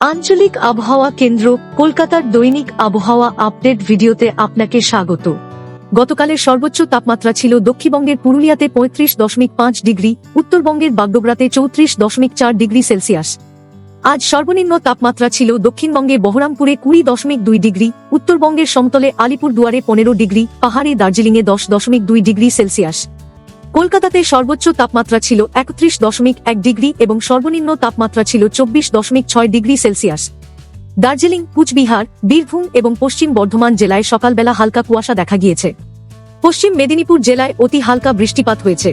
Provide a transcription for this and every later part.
আঞ্চলিক আবহাওয়া কেন্দ্র কলকাতার দৈনিক আবহাওয়া আপডেট ভিডিওতে আপনাকে স্বাগত। গতকালের সর্বোচ্চ তাপমাত্রা ছিল দক্ষিণবঙ্গের পুরুলিয়াতে 35.5 ডিগ্রি, উত্তরবঙ্গের বাগডোগরাতে 34.4 ডিগ্রি সেলসিয়াস। আজ সর্বনিম্ন তাপমাত্রা ছিল দক্ষিণবঙ্গে বহরমপুরে 20.2 ডিগ্রি, উত্তরবঙ্গের সমতলে আলিপুরদুয়ারে 15 ডিগ্রি, পাহাড়ে দার্জিলিংয়ে 10.2 ডিগ্রি সেলসিয়াস। কলকাতাতে সর্বোচ্চ তাপমাত্রা ছিল 31.1 ডিগ্রি এবং সর্বনিম্ন তাপমাত্রা ছিল 24.6 ডিগ্রি সেলসিয়াস। দার্জিলিং, কুচবিহার, বীরভূম এবং পশ্চিম বর্ধমান জেলায় সকালবেলা হালকা কুয়াশা দেখা গিয়েছে। পশ্চিম মেদিনীপুর জেলায় অতি হালকা বৃষ্টিপাত হয়েছে।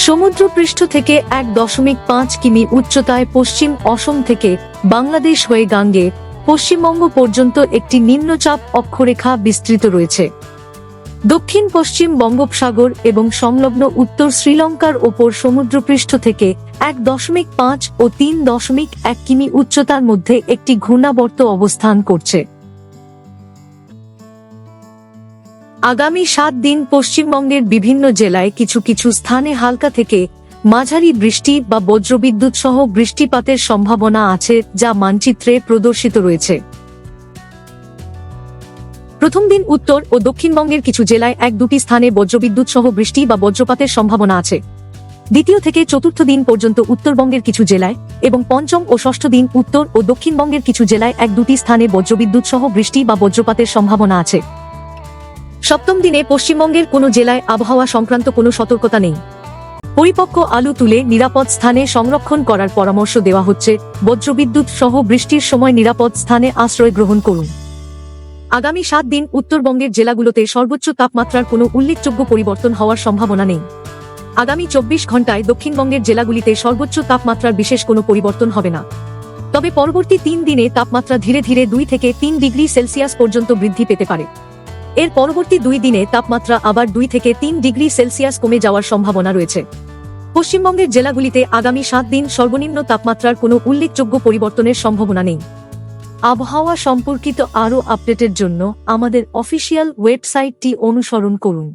সমুদ্রপৃষ্ঠ থেকে 1.5 কিমি উচ্চতায় পশ্চিম অসম থেকে বাংলাদেশ হয়ে গাঙ্গে পশ্চিমবঙ্গ পর্যন্ত একটি নিম্নচাপ অক্ষরেখা বিস্তৃত রয়েছে। দক্ষিণ পশ্চিম বঙ্গোপসাগর এবং সংলগ্ন উত্তর শ্রীলঙ্কার ওপর সমুদ্রপৃষ্ঠ থেকে 1.5 ও 3.1 কিমি উচ্চতার মধ্যে একটি ঘূর্ণাবর্ত অবস্থান করছে। আগামী 7 দিন পশ্চিমবঙ্গের বিভিন্ন জেলায় কিছু কিছু স্থানে হালকা থেকে মাঝারি বৃষ্টি বা বজ্রবিদ্যুৎ সহ বৃষ্টিপাতের সম্ভাবনা আছে, যা মানচিত্রে প্রদর্শিত রয়েছে। প্রথম দিন উত্তর ও দক্ষিণবঙ্গের কিছু জেলায় 1-2টি স্থানে বজ্রবিদ্যুৎ সহ বৃষ্টি বা বজ্রপাতের সম্ভাবনা আছে। দ্বিতীয় থেকে চতুর্থ দিন পর্যন্ত উত্তরবঙ্গের কিছু জেলায় এবং পঞ্চম ও ষষ্ঠ দিন উত্তর ও দক্ষিণবঙ্গের কিছু জেলায় 1-2টি স্থানে বজ্রবিদ্যুৎ সহ বৃষ্টি বা বজ্রপাতের সম্ভাবনা আছে। সপ্তম দিনে পশ্চিমবঙ্গের কোনো জেলায় আবহাওয়া সংক্রান্ত কোনো সতর্কতা নেই। পরিপক্ক আলু তুলে নিরাপদ স্থানে সংরক্ষণ করার পরামর্শ দেওয়া হচ্ছে। বজ্রবিদ্যুৎ সহ বৃষ্টির সময় নিরাপদ স্থানে আশ্রয় গ্রহণ করুন। আগামী 7 দিন উত্তরবঙ্গের জেলাগুলোতে সর্বোচ্চ তাপমাত্রার কোনো উল্লেখযোগ্য পরিবর্তন হওয়ার সম্ভাবনা নেই। আগামী 24 ঘন্টায় দক্ষিণবঙ্গের জেলাগুলিতে সর্বোচ্চ তাপমাত্রার বিশেষ কোনো পরিবর্তন হবে না। তবে পরবর্তী 3 দিনে তাপমাত্রা ধীরে ধীরে 2 থেকে 3 ডিগ্রি সেলসিয়াস পর্যন্ত বৃদ্ধি পেতে পারে। এর পরবর্তী 2 দিনে তাপমাত্রা আবার 2 থেকে 3 ডিগ্রি সেলসিয়াস কমে যাওয়ার সম্ভাবনা রয়েছে। পশ্চিমবঙ্গের জেলাগুলিতে আগামী 7 দিন সর্বনিম্ন তাপমাত্রার কোনো উল্লেখযোগ্য পরিবর্তনের সম্ভাবনা নেই। আবহাওয়া সম্পর্কিত আরও আপডেটের জন্য আমাদের অফিসিয়াল ওয়েবসাইটটি অনুসরণ করুন।